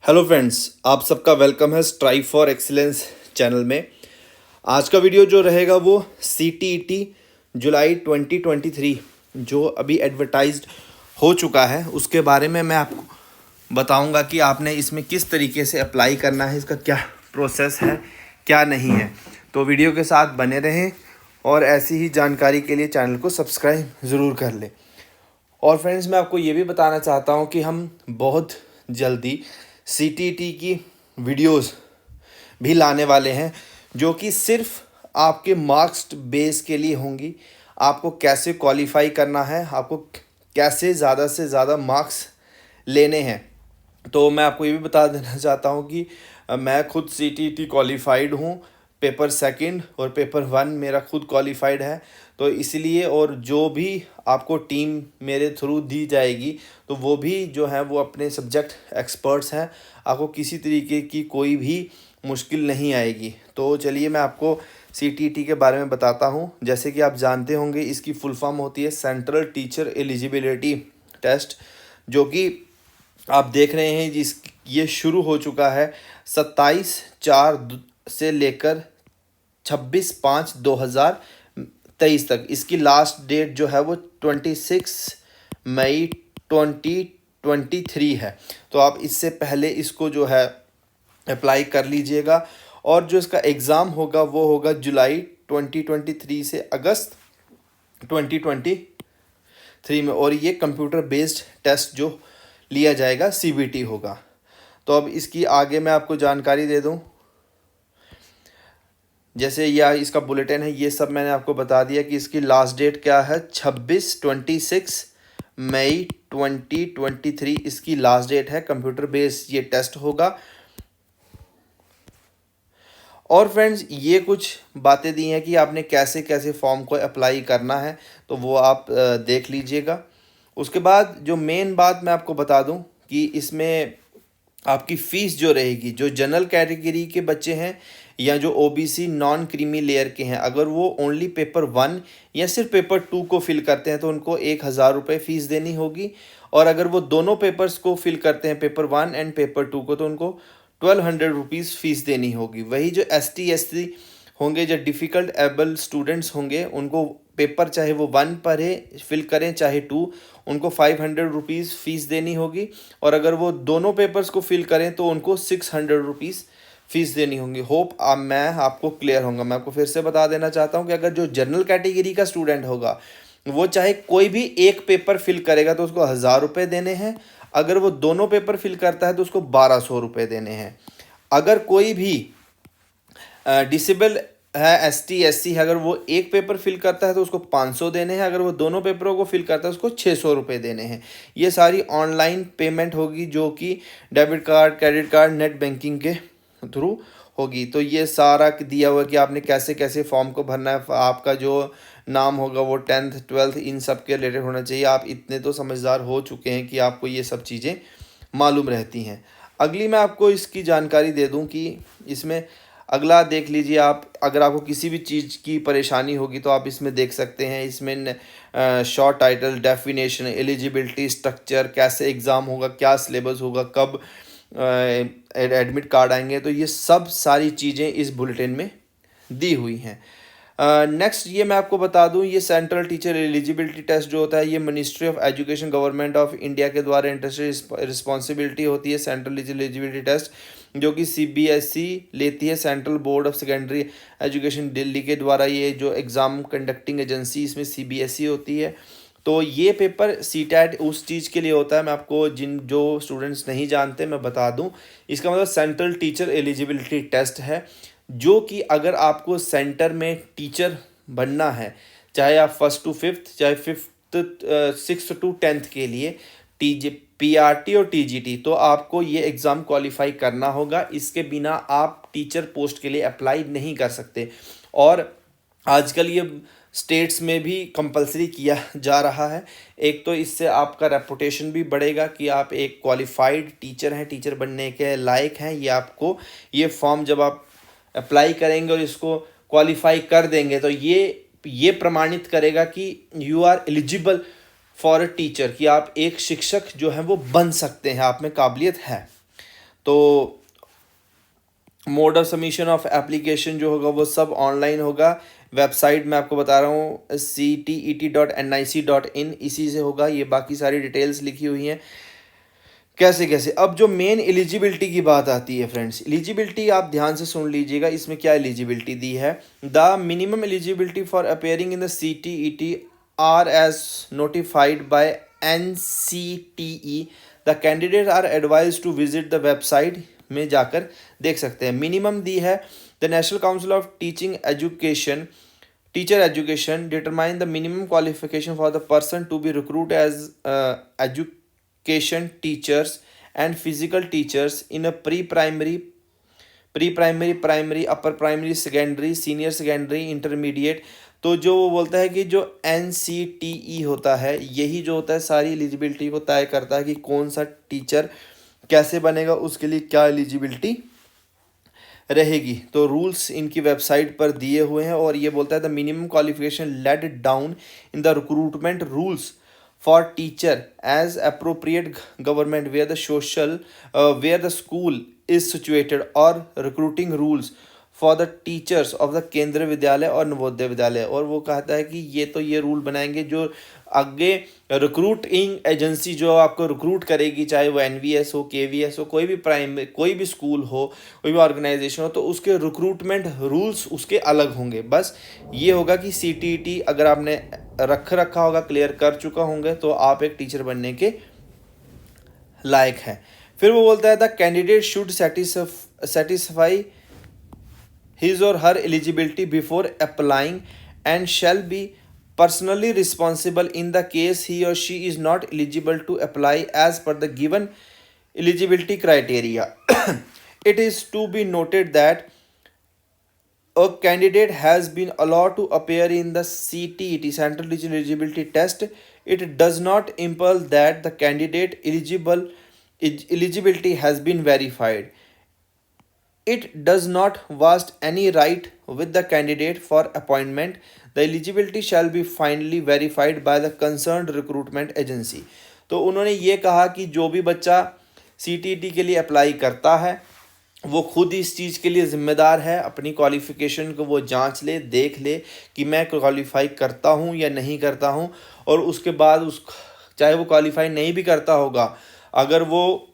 Hello friends, आप सबका welcome है स्ट्राइव फॉर एक्सीलेंस चैनल में। आज का वीडियो जो रहेगा वो CTET जुलाई 2023 जो अभी एडवर्टाइज्ड हो चुका है उसके बारे में मैं आपको बताऊंगा कि आपने इसमें किस तरीके से अप्लाई करना है, इसका क्या प्रोसेस है, क्या नहीं है। तो वीडियो के साथ बने रहें और ऐसी ही जानकारी के लिए चैनल को सब्सक्राइब ज़रूर कर लें। और फ्रेंड्स, मैं आपको ये भी बताना चाहता हूँ कि हम बहुत जल्दी CTET की वीडियोस भी लाने वाले हैं जो कि सिर्फ आपके मार्क्स बेस के लिए होंगी। आपको कैसे क्वालिफाई करना है, आपको कैसे ज़्यादा से ज़्यादा मार्क्स लेने हैं। तो मैं आपको ये भी बता देना चाहता हूँ कि मैं खुद CTET क्वालिफाइड हूँ। पेपर सेकंड और पेपर वन मेरा खुद क्वालिफाइड है। तो इसलिए और जो भी आपको टीम मेरे थ्रू दी जाएगी तो वो भी जो है वो अपने सब्जेक्ट एक्सपर्ट्स हैं। आपको किसी तरीके की कोई भी मुश्किल नहीं आएगी। तो चलिए मैं आपको CTET के बारे में बताता हूँ। जैसे कि आप जानते होंगे, इसकी फुल फॉर्म होती है सेंट्रल टीचर एलिजिबिलिटी टेस्ट, जो कि आप देख रहे हैं ये शुरू हो चुका है 27/4 से लेकर 26/5/2023 तक। इसकी लास्ट डेट जो है वो 26 मई 2023 है। तो आप इससे पहले इसको जो है अप्लाई कर लीजिएगा। और जो इसका एग्ज़ाम होगा वो होगा जुलाई 2023 से अगस्त 2023 में। और ये कंप्यूटर बेस्ड टेस्ट जो लिया जाएगा CBT होगा। तो अब इसकी आगे मैं आपको जानकारी दे दूं। जैसे यह इसका बुलेटिन है, ये सब मैंने आपको बता दिया कि इसकी लास्ट डेट क्या है। 26 मई 2023 इसकी लास्ट डेट है। कंप्यूटर बेस्ड ये टेस्ट होगा। और फ्रेंड्स, ये कुछ बातें दी हैं कि आपने कैसे कैसे फॉर्म को अप्लाई करना है, तो वो आप देख लीजिएगा। उसके बाद जो मेन बात मैं आपको बता दूं कि इसमें आपकी फ़ीस जो रहेगी, जो जनरल कैटेगरी के बच्चे हैं या जो OBC नॉन क्रीमी लेयर के हैं, अगर वो ओनली पेपर 1 या सिर्फ पेपर 2 को फिल करते हैं तो उनको 1000 रुपये फ़ीस देनी होगी। और अगर वो दोनों पेपर्स को फिल करते हैं, पेपर 1 एंड पेपर 2 को, तो उनको 1200 रुपीज़ फ़ीस देनी होगी। वही जो ST SC होंगे, जो डिफ़िकल्ट एबल स्टूडेंट्स होंगे, उनको पेपर चाहे वो 1 पढ़े फिल करें चाहे 2, उनको 500 रुपीज़ फ़ीस देनी होगी। और अगर वो दोनों पेपर्स को फिल करें तो उनको 600 रुपीज़ फ़ीस देनी होगी। होप मैं आपको क्लियर होगा। मैं आपको फिर से बता देना चाहता हूँ कि अगर जो जनरल कैटेगरी का स्टूडेंट होगा वो चाहे कोई भी एक पेपर फिल करेगा तो उसको 1000 रुपये देने हैं। अगर वो दोनों पेपर फिल करता है तो उसको 1200 रुपये देने हैं। अगर कोई भी डिसेबल है, ST SC है, अगर वो एक पेपर फिल करता है तो उसको 500 देने हैं। अगर वो दोनों पेपरों को फिल करता है उसको 600 रुपये देने हैं। ये सारी ऑनलाइन पेमेंट होगी जो कि debit card, credit card, net banking के थ्रू होगी। तो ये सारा दिया हुआ कि आपने कैसे कैसे फॉर्म को भरना है। आपका जो नाम होगा वो 10th 12th इन सब के रिलेटेड होना चाहिए। आप इतने तो समझदार हो चुके हैं कि आपको ये सब चीज़ें मालूम रहती हैं। अगली मैं आपको इसकी जानकारी दे दूं कि इसमें अगला देख लीजिए आप। अगर आपको किसी भी चीज़ की परेशानी होगी तो आप इसमें देख सकते हैं। इसमें short title, definition, eligibility, structure, कैसे एग्ज़ाम होगा, क्या सिलेबस होगा, कब एडमिट कार्ड आएंगे, तो ये सब सारी चीज़ें इस बुलेटिन में दी हुई हैं। नेक्स्ट ये मैं आपको बता दूं, ये सेंट्रल टीचर एलिजिबिलिटी टेस्ट जो होता है ये ministry of education government of India के द्वारा इंटरेस्टेड रिस्पॉन्सिबिलिटी होती है। सेंट्रल एलिजिबिलिटी टेस्ट जो कि CBSE लेती है, central board of secondary education Delhi के द्वारा। ये जो एग्ज़ाम कंडक्टिंग एजेंसी इसमें CBSE होती है। तो ये पेपर CTET उस चीज़ के लिए होता है। मैं आपको जो स्टूडेंट्स नहीं जानते मैं बता दूं, इसका मतलब सेंट्रल टीचर एलिजिबिलिटी टेस्ट है, जो कि अगर आपको सेंटर में टीचर बनना है, चाहे आप 1st to 5th, चाहे 6th to 10th के लिए PRT और TGT, तो आपको ये एग्ज़ाम क्वालिफाई करना होगा। इसके बिना आप टीचर पोस्ट के लिए अप्लाई नहीं कर सकते। और आजकल ये स्टेट्स में भी कंपलसरी किया जा रहा है। एक तो इससे आपका रेपुटेशन भी बढ़ेगा कि आप एक क्वालिफाइड टीचर हैं, टीचर बनने के लायक हैं। ये आपको ये फॉर्म जब आप अप्लाई करेंगे और इसको क्वालिफाई कर देंगे तो ये प्रमाणित करेगा कि you are eligible for a teacher, कि आप एक शिक्षक जो है वो बन सकते हैं, आप में काबिलियत है। तो mode of submission of application जो होगा वो सब ऑनलाइन होगा। वेबसाइट मैं आपको बता रहा हूँ CTET.nic.in, इसी से होगा। ये बाकी सारी डिटेल्स लिखी हुई हैं कैसे कैसे। अब जो मेन एलिजिबिलिटी की बात आती है फ्रेंड्स, एलिजिबिलिटी आप ध्यान से सुन लीजिएगा, इसमें क्या एलिजिबिलिटी दी है। The minimum eligibility for appearing in the CTET are as notified by NCTE। The candidate are advise to visit the website में जाकर देख सकते हैं। मिनिमम दी है the National Council of Teaching Education Teacher Education determine the minimum qualification for the person to be recruit as education teachers and physical teachers in a pre-primary, primary, upper primary, secondary, senior secondary, intermediate। तो जो वो बोलता है कि जो NCTE होता है, यही जो होता है सारी एलिजिबिलिटी को तय करता है कि कौन सा टीचर कैसे बनेगा, उसके लिए क्या एलिजिबिलिटी रहेगी। तो रूल्स इनकी वेबसाइट पर दिए हुए हैं और ये बोलता है the minimum qualification laid down in the recruitment rules for teacher as appropriate government where the school is situated or recruiting rules for the teachers of the केंद्रीय विद्यालय और नवोदय विद्यालय। और वो कहता है कि ये रूल बनाएंगे जो आगे रिक्रूटिंग एजेंसी जो आपको रिक्रूट करेगी, चाहे वो NVS हो, KVS हो, कोई भी स्कूल हो, कोई भी ऑर्गेनाइजेशन हो, तो उसके रिक्रूटमेंट रूल्स उसके अलग होंगे। बस ये होगा कि CTET अगर आपने रखा होगा, क्लियर कर चुका होंगे, तो आप एक टीचर बनने के लायक हैं। फिर वो बोलता है the candidate should satisfy his or her eligibility before applying and shall be personally responsible in the case he or she is not eligible to apply as per the given eligibility criteria। It is to be noted that a candidate has been allowed to appear in the CTET Central Teacher Eligibility Test. It does not imply that the candidate eligibility has been verified. It does not vest any right with the candidate for appointment. The eligibility shall be finally verified by the concerned recruitment agency। तो उन्होंने ये कहा कि जो भी बच्चा CTET के लिए अप्लाई करता है वो खुद इस चीज़ के लिए ज़िम्मेदार है, अपनी क्वालिफ़िकेशन को वो जांच ले, देख ले कि मैं क्वालिफ़ाई करता हूँ या नहीं करता हूँ। और उसके बाद चाहे वो क्वालिफ़ाई नहीं भी करता होगा, अगर वो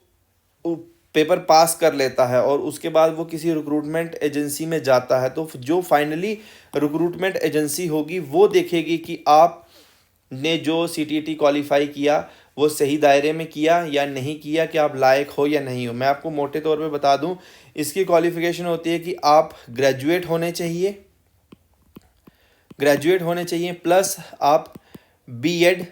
पेपर पास कर लेता है और उसके बाद वो किसी रिक्रूटमेंट एजेंसी में जाता है, तो जो फाइनली रिक्रूटमेंट एजेंसी होगी वो देखेगी कि आपने जो CTET क्वालिफाई किया वो सही दायरे में किया या नहीं किया, कि आप लायक हो या नहीं हो। मैं आपको मोटे तौर पे बता दूं, इसकी क्वालिफिकेशन होती है कि आप ग्रेजुएट होने चाहिए प्लस आप B.Ed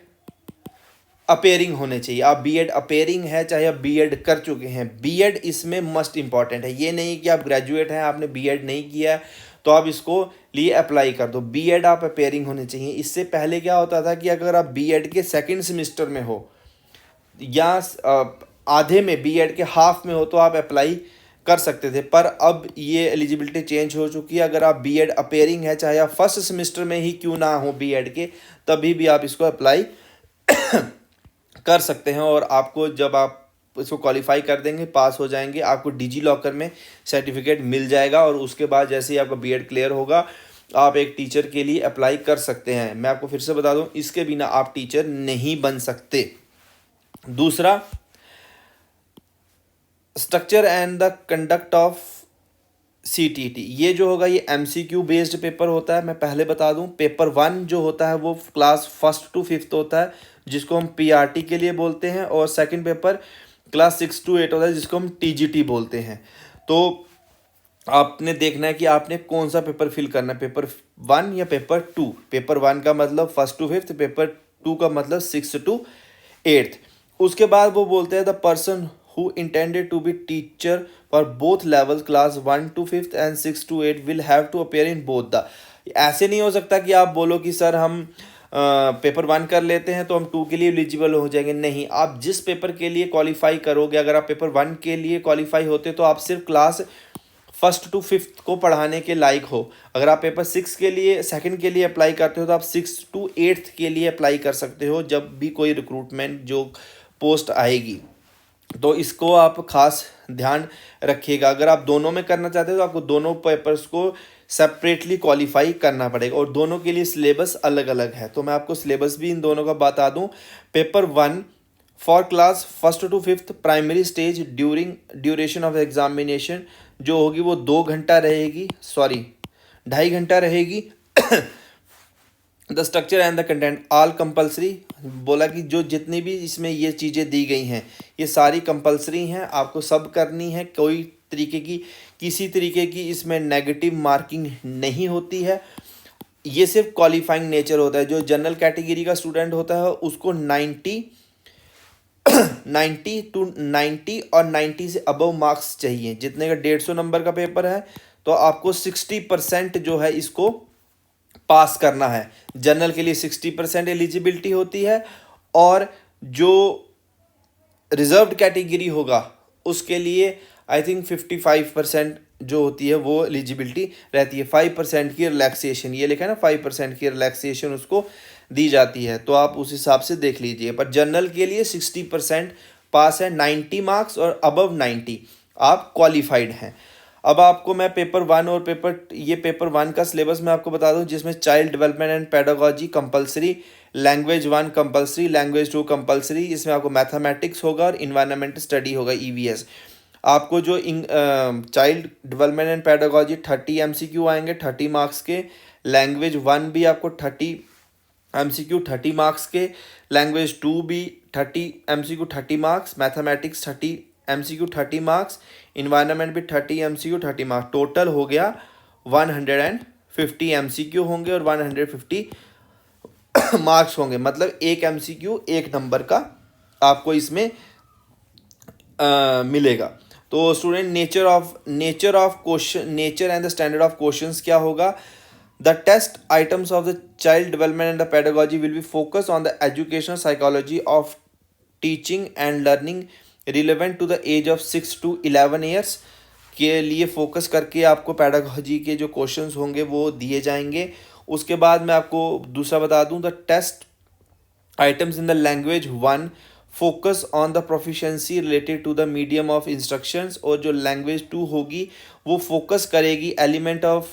अपेयरिंग होने चाहिए। आप B.Ed अपेयरिंग है चाहे आप B.Ed कर चुके हैं, B.Ed इसमें मस्ट इंपॉर्टेंट है। ये नहीं कि आप ग्रेजुएट हैं, आपने B.Ed नहीं किया तो आप इसको लिए अप्लाई कर दो। B.Ed आप अपेयरिंग होने चाहिए। इससे पहले क्या होता था कि अगर आप B.Ed के सेकंड सेमेस्टर में हो या आधे में, B.Ed के हाफ में हो, तो आप अप्लाई कर सकते थे। पर अब ये एलिजिबिलिटी चेंज हो चुकी है। अगर आप B.Ed अपेयरिंग है चाहे आप फर्स्ट सेमेस्टर में ही क्यों ना हो B.Ed के, तभी भी आप इसको अप्लाई कर सकते हैं। और आपको जब आप इसको क्वालिफाई कर देंगे, पास हो जाएंगे, आपको डिजी-लॉकर में सर्टिफिकेट मिल जाएगा और उसके बाद जैसे ही आपका B.Ed क्लियर होगा आप एक टीचर के लिए अप्लाई कर सकते हैं। मैं आपको फिर से बता दूं, इसके बिना आप टीचर नहीं बन सकते। दूसरा, structure and the conduct of CTET, ये जो होगा ये MCQ बेस्ड पेपर होता है। मैं पहले बता दूं, पेपर 1 जो होता है वो क्लास 1 to 5 होता है, जिसको हम PRT के लिए बोलते हैं, और सेकंड पेपर क्लास 6 to 8 होता है, जिसको हम TGT बोलते हैं। तो आपने देखना है कि आपने कौन सा पेपर फिल करना है, पेपर 1 या पेपर 2। पेपर 1 का मतलब 1st to 5th, पेपर 2 का मतलब 6th to 8th। उसके बाद वो बोलते हैं the person who intended to be teacher for both levels class 1 to 5th and 6 to 8 will have to appear in both the। ऐसे नहीं हो सकता कि आप बोलो कि सर हम पेपर 1 कर लेते हैं तो हम 2 के लिए एलिजिबल हो जाएंगे। नहीं, आप जिस पेपर के लिए क्वालिफाई करोगे, अगर आप पेपर 1 के लिए क्वालिफाई होते तो आप सिर्फ क्लास 1st to 5th को पढ़ाने के लायक हो। अगर आप पेपर 6 के लिए सेकंड के लिए अप्लाई करते हो तो आप 6 to 8th के लिए अप्लाई कर सकते हो जब भी कोई रिक्रूटमेंट जो पोस्ट आएगी। तो इसको आप खास ध्यान रखिएगा। अगर आप दोनों में करना चाहते हो तो आपको दोनों पेपर्स को सेपरेटली क्वालिफाई करना पड़ेगा और दोनों के लिए सिलेबस अलग अलग है। तो मैं आपको सिलेबस भी इन दोनों का बता दूं। Paper 1 for class first to fifth primary stage duration of examination जो होगी वो 2 घंटा रहेगी, सॉरी 2.5 घंटा रहेगी। The structure and the content all compulsory, बोला कि जो जितनी भी इसमें ये चीज़ें दी गई हैं ये सारी कंपलसरी हैं, आपको सब करनी है। कोई तरीके की किसी तरीके की इसमें नेगेटिव मार्किंग नहीं होती है। ये सिर्फ क्वालिफाइंग नेचर होता है। जो जनरल कैटेगरी का स्टूडेंट होता है उसको 90 90 और 90 से अबव मार्क्स चाहिए। जितने का 150 नंबर का पेपर है तो आपको 60% जो है इसको पास करना है। जनरल के लिए 60% एलिजिबिलिटी होती है और जो रिजर्व्ड कैटेगरी होगा उसके लिए आई थिंक 55% जो होती है वो एलिजिबिलिटी रहती है। 5% की रिलैक्सेशन, ये लिखा है ना 5% की रिलैक्सेशन उसको दी जाती है, तो आप उस हिसाब से देख लीजिए। पर जनरल के लिए 60% पास है, 90 मार्क्स और अबव 90 आप क्वालिफाइड हैं। अब आपको मैं पेपर 1 और पेपर 1 का सिलेबस मैं आपको बता दूं, जिसमें child development and pedagogy compulsory, language 1 compulsory, language 2 compulsory. इसमें आपको मैथमेटिक्स होगा और इन्वायरमेंट स्टडी होगा, ईवीएस। आपको जो child development and pedagogy 30 MCQ आएंगे 30 मार्क्स के। लैंग्वेज 1 भी आपको 30 एमसीक्यू 30 मार्क्स के। लैंग्वेज 2 भी 30 MCQ 30 marks. Mathematics 30 MCQ 30 marks. Environment भी 30 एमसीक्यू 30 मार्क्स। टोटल हो गया 150 एमसीक्यू होंगे और 150 मार्क्स होंगे। मतलब एक एमसीक्यू 1 नंबर का आपको इसमें मिलेगा। तो student nature of question, nature and the standard of questions क्या होगा। The test items of the child development and the pedagogy will be focus on the educational psychology of teaching and learning relevant to the age of 6 to 11 years के लिए focus करके आपको pedagogy के जो questions होंगे वो दिए जाएंगे। उसके बाद मैं आपको दूसरा बता दूं, the test items in the language 1 focus on the proficiency related to the medium of instructions, और जो लैंग्वेज 2 होगी वो फोकस करेगी element of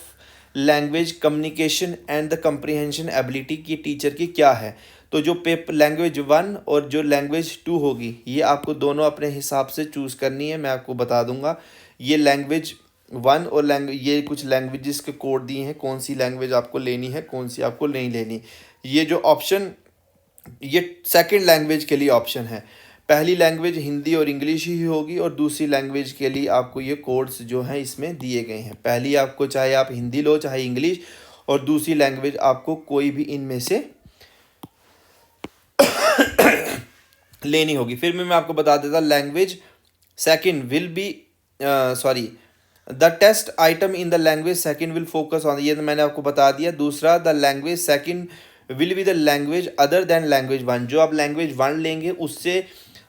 language communication and the comprehension ability की टीचर की क्या है। तो जो पेपर लैंग्वेज 1 और जो लैंग्वेज 2 होगी ये आपको दोनों अपने हिसाब से चूज़ करनी है। मैं आपको बता दूंगा ये लैंग्वेज 1 और ये कुछ लैंग्वेजेस के कोड दिए हैं, कौन सी लैंग्वेज आपको लेनी है कौन सी आपको नहीं लेनी। ये जो ऑप्शन ये सेकंड लैंग्वेज के लिए ऑप्शन है। पहली लैंग्वेज हिंदी और इंग्लिश ही होगी और दूसरी लैंग्वेज के लिए आपको ये कोड्स जो हैं इसमें दिए गए हैं। पहली आपको चाहे आप हिंदी लो चाहे इंग्लिश, और दूसरी लैंग्वेज आपको कोई भी इनमें से लेनी होगी। फिर मैं आपको बता देता, language second will be sorry the test item in the language second will focus on, ये तो मैंने आपको बता दिया। दूसरा, the language second will be the language other than language 1। जो आप लैंग्वेज 1 लेंगे उससे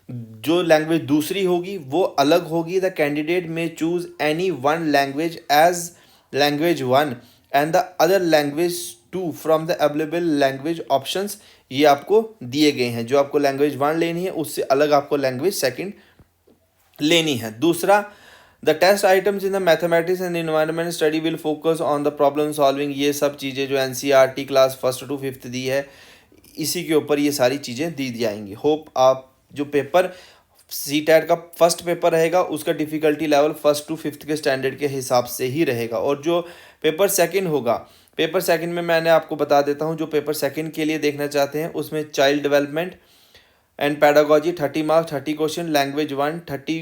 जो लैंग्वेज दूसरी होगी वो अलग होगी। The candidate may choose any one language as language 1 and the other language 2 from the available language options, ये आपको दिए गए हैं। जो आपको लैंग्वेज 1 लेनी है उससे अलग आपको लैंग्वेज सेकंड लेनी है। दूसरा, the test items in the mathematics and environment study will focus on the problem solving. ये सब चीज़ें जो एनसीईआरटी क्लास 1 to 5 दी है इसी के ऊपर ये सारी चीज़ें दी जाएंगी। होप आप जो पेपर सीटेट का फर्स्ट पेपर रहेगा उसका डिफ़िकल्टी लेवल 1 to 5 के स्टैंडर्ड के हिसाब से ही रहेगा। और जो पेपर सेकंड होगा, पेपर सेकंड में मैंने आपको बता देता हूँ, जो पेपर सेकंड के लिए देखना चाहते हैं उसमें child development and pedagogy 30 marks 30 question, language 1 30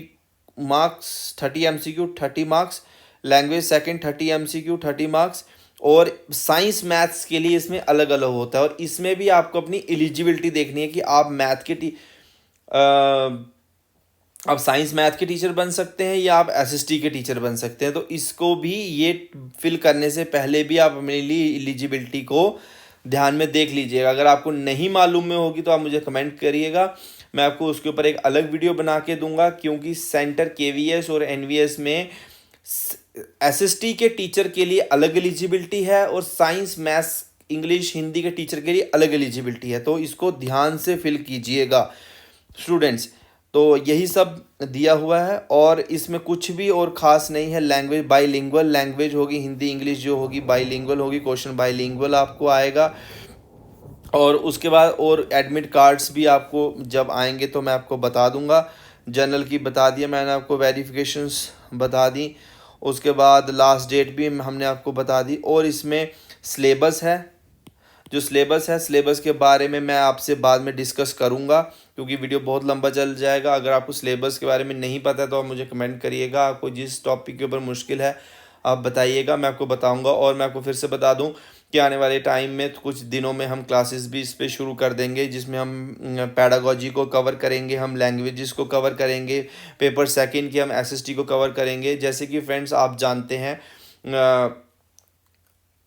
marks 30 MCQ 30 marks, language second 30 MCQ 30 marks. और साइंस मैथ्स के लिए इसमें अलग अलग होता है और इसमें भी आपको अपनी एलिजिबिलिटी देखनी है कि आप मैथ के आप साइंस मैथ के टीचर बन सकते हैं या आप एसएसटी के टीचर बन सकते हैं। तो इसको भी ये फिल करने से पहले भी आप अपने लिए एलिजिबिलिटी को ध्यान में देख लीजिएगा। अगर आपको नहीं मालूम में होगी तो आप मुझे कमेंट करिएगा, मैं आपको उसके ऊपर एक अलग वीडियो बना के दूंगा। क्योंकि सेंटर केवीएस और एनवीएस में एसएसटी के टीचर के लिए अलग एलिजिबिलिटी है और साइंस मैथ्स इंग्लिश हिंदी के टीचर के लिए अलग एलिजिबिलिटी है। तो इसको ध्यान से फिल कीजिएगा स्टूडेंट्स। तो यही सब दिया हुआ है और इसमें कुछ भी और ख़ास नहीं है। लैंग्वेज बाईलिंगुअल लैंग्वेज होगी, हिंदी इंग्लिश जो होगी बाईलिंगुअल होगी, क्वेश्चन बाईलिंगुअल आपको आएगा। और उसके बाद और एडमिट कार्ड्स भी आपको जब आएंगे तो मैं आपको बता दूंगा। जनरल की बता दिया मैंने आपको, वेरिफिकेशंस बता दी, उसके बाद लास्ट डेट भी हमने आपको बता दी। और इसमें सिलेबस है, जो सिलेबस है सिलेबस के बारे में मैं आपसे बाद में डिस्कस करूंगा, क्योंकि वीडियो बहुत लंबा चल जाएगा। अगर आपको सिलेबस के बारे में नहीं पता है तो आप मुझे कमेंट करिएगा, आपको जिस टॉपिक के ऊपर मुश्किल है आप बताइएगा, मैं आपको बताऊंगा। और मैं आपको फिर से बता दूं कि आने वाले टाइम में कुछ दिनों में हम क्लासेस भी इस पर शुरू कर देंगे, जिसमें हम पैडागोजी को कवर करेंगे, हम लैंग्वेजेस को कवर करेंगे, पेपर सेकंड की हम एसएसटी को कवर करेंगे। जैसे कि फ्रेंड्स आप जानते हैं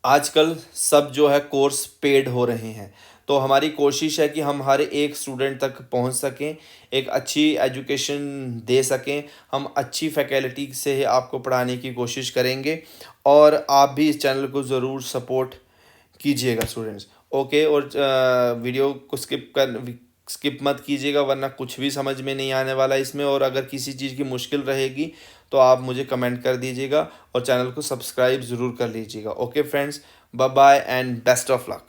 आजकल सब जो है कोर्स पेड हो रहे हैं, तो हमारी कोशिश है कि हम हर एक स्टूडेंट तक पहुंच सकें, एक अच्छी एजुकेशन दे सकें। हम अच्छी फैकल्टी से आपको पढ़ाने की कोशिश करेंगे और आप भी इस चैनल को ज़रूर सपोर्ट कीजिएगा स्टूडेंट्स। ओके, और वीडियो को स्किप मत कीजिएगा, वरना कुछ भी समझ में नहीं आने वाला इसमें। और अगर किसी चीज़ की मुश्किल रहेगी तो आप मुझे कमेंट कर दीजिएगा और चैनल को सब्सक्राइब ज़रूर कर लीजिएगा। Okay friends, bye bye and best of luck.